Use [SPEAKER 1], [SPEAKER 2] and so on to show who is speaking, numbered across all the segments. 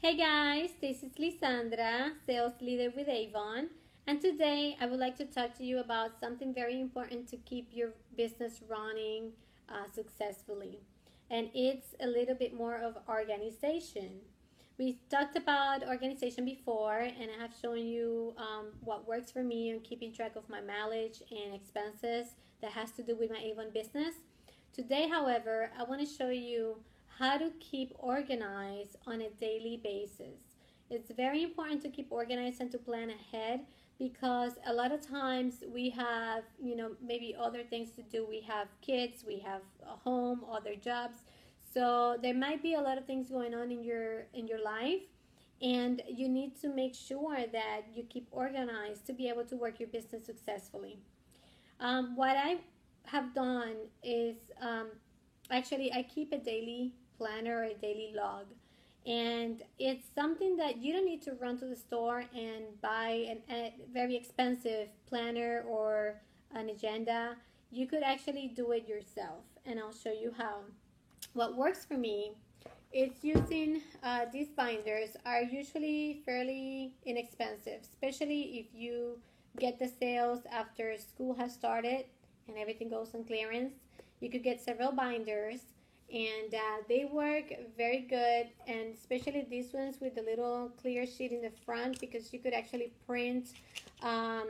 [SPEAKER 1] Hey guys, this is Lisandra, sales leader with Avon, and today I would like to talk to you about something very important to keep your business running successfully. And it's a little bit more of organization. We talked about organization before, and I have shown you what works for me on keeping track of my mileage and expenses that has to do with my Avon business. Today, however, I want to show you how to keep organized on a daily basis. It's very important to keep organized and to plan ahead because a lot of times we have, maybe other things to do. We have kids, we have a home, other jobs. So there might be a lot of things going on in your life, and you need to make sure that you keep organized to be able to work your business successfully. What I have done is actually I keep a daily planner or a daily log, and it's something that you don't need to run to the store and buy a very expensive planner or an agenda. You could actually do it yourself, and I'll show you how. What works for me is using these binders are usually fairly inexpensive, especially if you get the sales after school has started and everything goes on clearance. You could get several binders, and they work very good, and especially these ones with the little clear sheet in the front, because you could actually print um,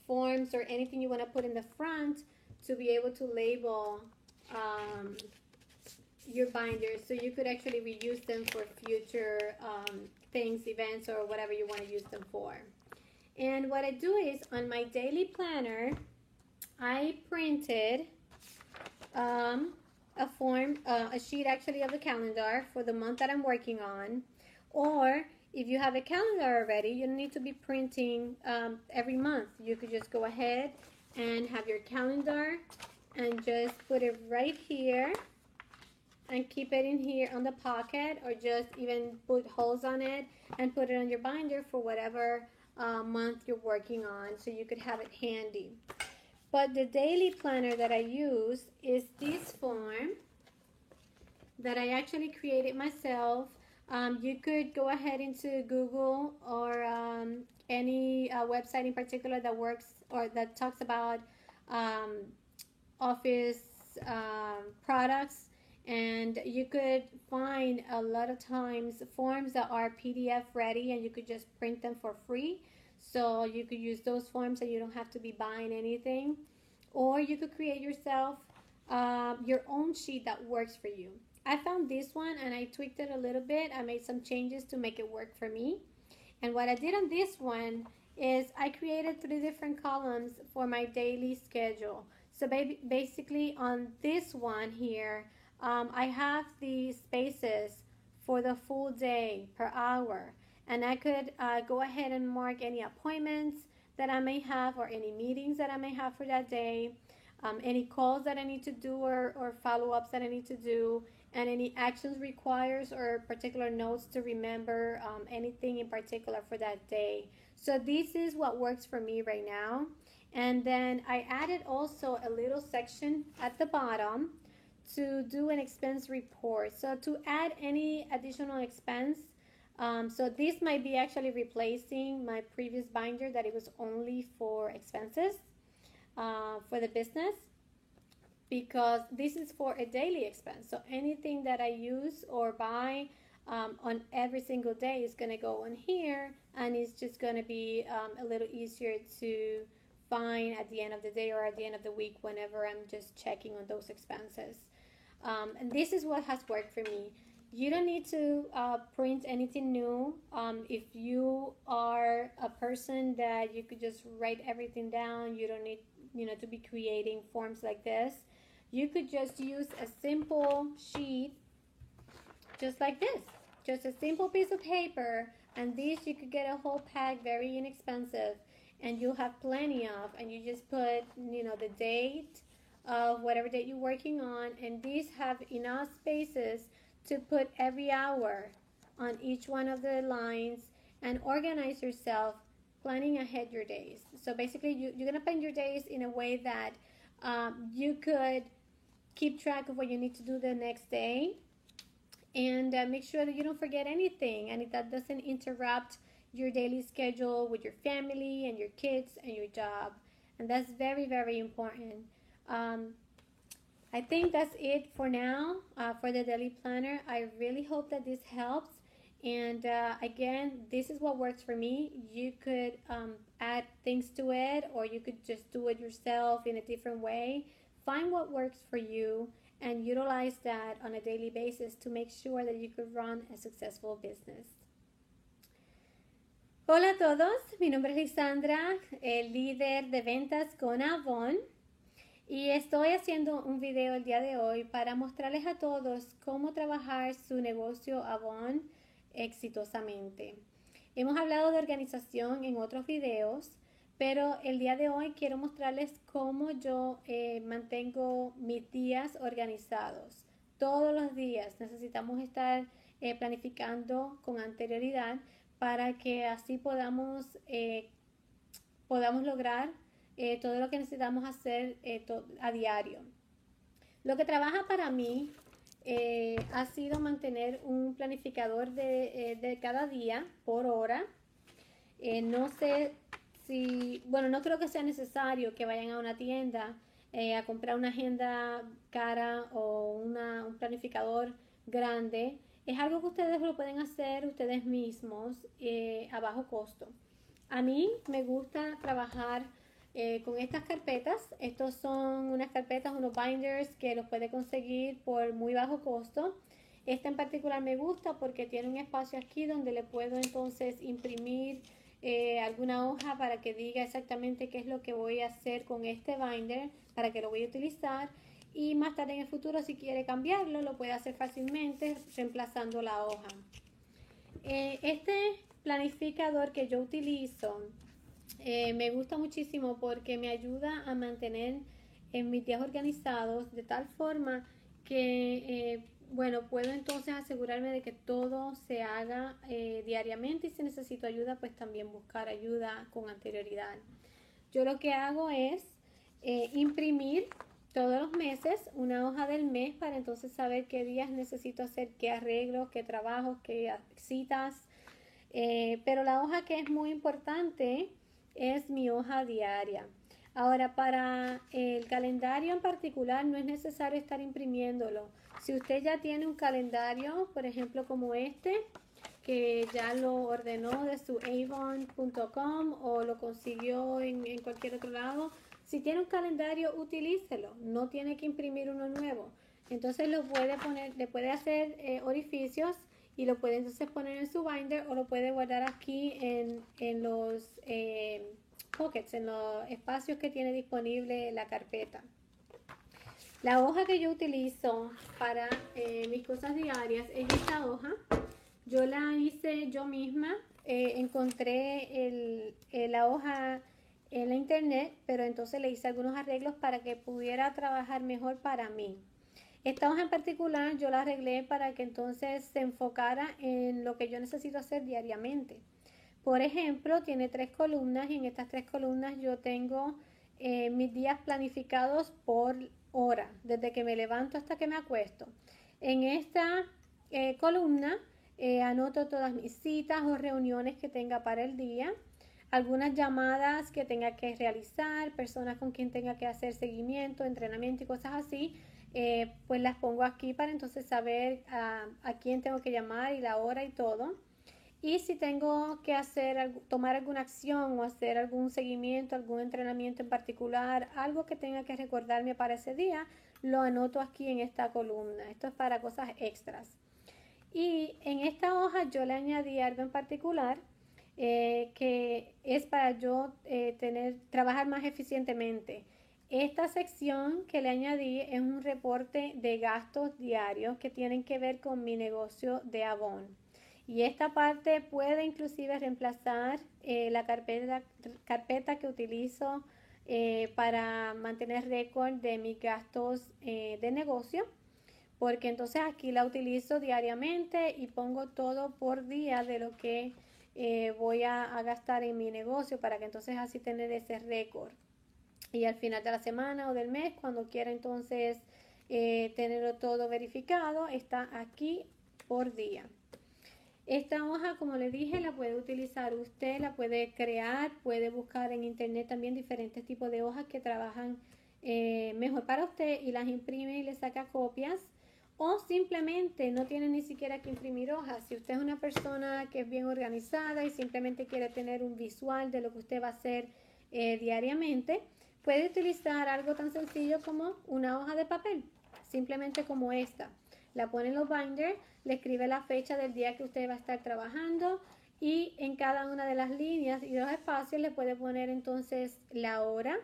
[SPEAKER 1] forms or anything you want to put in the front to be able to label your binders, so you could actually reuse them for future things, events, or whatever you want to use them for. And what I do is on my daily planner, I printed a form, a sheet actually of the calendar for the month that I'm working on. Or if you have a calendar already, you don't need to be printing every month. You could just go ahead and have your calendar and just put it right here and keep it in here on the pocket, or just even put holes on it and put it on your binder for whatever month you're working on, so you could have it handy. But the daily planner that I use is this form that I actually created myself. You could go ahead into Google or any website in particular that works or that talks about um, office products, and you could find a lot of times forms that are PDF ready, and you could just print them for free. So you could use those forms and you don't have to be buying anything. Or you could create yourself your own sheet that works for you. I found this one and I tweaked it a little bit. I made some changes to make it work for me. And what I did on this one is I created 3 different columns for my daily schedule. So basically on this one here, I have the spaces for the full day per hour, and I could go ahead and mark any appointments that I may have or any meetings that I may have for that day, any calls that I need to do or follow-ups that I need to do, and any actions requires or particular notes to remember anything in particular for that day. So this is what works for me right now. And then I added also a little section at the bottom to do an expense report. So to add any additional expense, so this might be actually replacing my previous binder that it was only for expenses for the business, because this is for a daily expense. So anything that I use or buy on every single day is going to go on here, and it's just going to be a little easier to find at the end of the day or at the end of the week whenever I'm just checking on those expenses. And this is what has worked for me. You don't need to print anything new. If you are a person that you could just write everything down, you don't need to be creating forms like this. You could just use a simple sheet just like this, just a simple piece of paper, and this you could get a whole pack, very inexpensive, and you'll have plenty of, and you just put the date of whatever date you're working on, and these have enough spaces to put every hour on each one of the lines and organize yourself, planning ahead your days. So basically you're going to plan your days in a way that you could keep track of what you need to do the next day, and make sure that you don't forget anything and that doesn't interrupt your daily schedule with your family and your kids and your job. And that's very, very important. Um, I think that's it for now for the daily planner. I really hope that this helps. And again, this is what works for me. You could add things to it, or you could just do it yourself in a different way. Find what works for you and utilize that on a daily basis to make sure that you could run a successful business. Hola a todos, mi nombre es Lisandra, el líder de ventas con Avon. Y estoy haciendo un video el día de hoy para mostrarles a todos cómo trabajar su negocio Avon exitosamente. Hemos hablado de organización en otros videos, pero el día de hoy quiero mostrarles cómo yo mantengo mis días organizados. Todos los días necesitamos estar planificando con anterioridad para que así podamos lograr todo lo que necesitamos hacer a diario. Lo que trabaja para mí ha sido mantener un planificador de cada día por hora. No sé si, bueno, no creo que sea necesario que vayan a una tienda a comprar una agenda cara o un planificador grande. Es algo que ustedes lo pueden hacer ustedes mismos a bajo costo. A mí me gusta trabajar con estas carpetas. Estos son unas carpetas, unos binders que los puede conseguir por muy bajo costo. Esta en particular me gusta porque tiene un espacio aquí donde le puedo entonces imprimir alguna hoja para que diga exactamente qué es lo que voy a hacer con este binder, para que lo voy a utilizar, y más tarde en el futuro si quiere cambiarlo lo puede hacer fácilmente reemplazando la hoja. Este planificador que yo utilizo me gusta muchísimo porque me ayuda a mantener mis días organizados de tal forma que bueno, puedo entonces asegurarme de que todo se haga diariamente, y si necesito ayuda pues también buscar ayuda con anterioridad. Yo lo que hago es imprimir todos los meses una hoja del mes para entonces saber qué días necesito hacer qué arreglos, qué trabajos, qué citas. Pero la hoja que es muy importante es mi hoja diaria. Ahora, para el calendario en particular no es necesario estar imprimiéndolo. Si usted ya tiene un calendario, por ejemplo como este, que ya lo ordenó de su avon.com o lo consiguió en cualquier otro lado, si tiene un calendario, utilícelo. No tiene que imprimir uno nuevo. Entonces lo puede poner, le puede hacer orificios y lo puede entonces poner en su binder, o lo puede guardar aquí en los pockets, en los espacios que tiene disponible la carpeta. La hoja que yo utilizo para mis cosas diarias es esta hoja. Yo la hice yo misma. Encontré la hoja en la internet, pero entonces le hice algunos arreglos para que pudiera trabajar mejor para mí. Esta hoja en particular yo la arreglé para que entonces se enfocara en lo que yo necesito hacer diariamente. Por ejemplo, tiene 3 columnas y en estas 3 columnas yo tengo mis días planificados por hora, desde que me levanto hasta que me acuesto. En esta columna anoto todas mis citas o reuniones que tenga para el día, algunas llamadas que tenga que realizar, personas con quien tenga que hacer seguimiento, entrenamiento y cosas así. Pues las pongo aquí para entonces saber a quién tengo que llamar y la hora y todo. Y si tengo que tomar alguna acción o hacer algún seguimiento, algún entrenamiento en particular, algo que tenga que recordarme para ese día, lo anoto aquí en esta columna. Esto es para cosas extras. Y en esta hoja yo le añadí algo en particular que es para yo trabajar más eficientemente. Esta sección que le añadí es un reporte de gastos diarios que tienen que ver con mi negocio de Avon. Y esta parte puede inclusive reemplazar la carpeta que utilizo para mantener récord de mis gastos de negocio, porque entonces aquí la utilizo diariamente y pongo todo por día de lo que voy a gastar en mi negocio, para que entonces así tener ese récord. Y al final de la semana o del mes, cuando quiera entonces tenerlo todo verificado, está aquí por día. Esta hoja, como le dije, la puede utilizar usted, la puede crear, puede buscar en internet también diferentes tipos de hojas que trabajan mejor para usted y las imprime y le saca copias. O simplemente no tiene ni siquiera que imprimir hojas. Si usted es una persona que es bien organizada y simplemente quiere tener un visual de lo que usted va a hacer diariamente, puede utilizar algo tan sencillo como una hoja de papel, simplemente como esta. La pone en los binders, le escribe la fecha del día que usted va a estar trabajando y en cada una de las líneas y los espacios le puede poner entonces la hora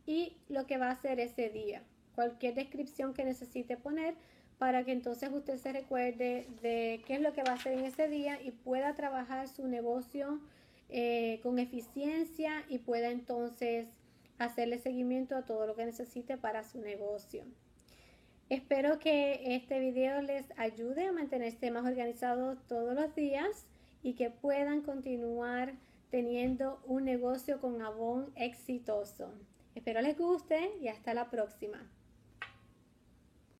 [SPEAKER 1] y lo que va a hacer ese día. Cualquier descripción que necesite poner para que entonces usted se recuerde de qué es lo que va a hacer en ese día y pueda trabajar su negocio con eficiencia y pueda entonces hacerle seguimiento a todo lo que necesite para su negocio. Espero que este video les ayude a mantenerse más organizados todos los días y que puedan continuar teniendo un negocio con Avon exitoso. Espero les guste y hasta la próxima.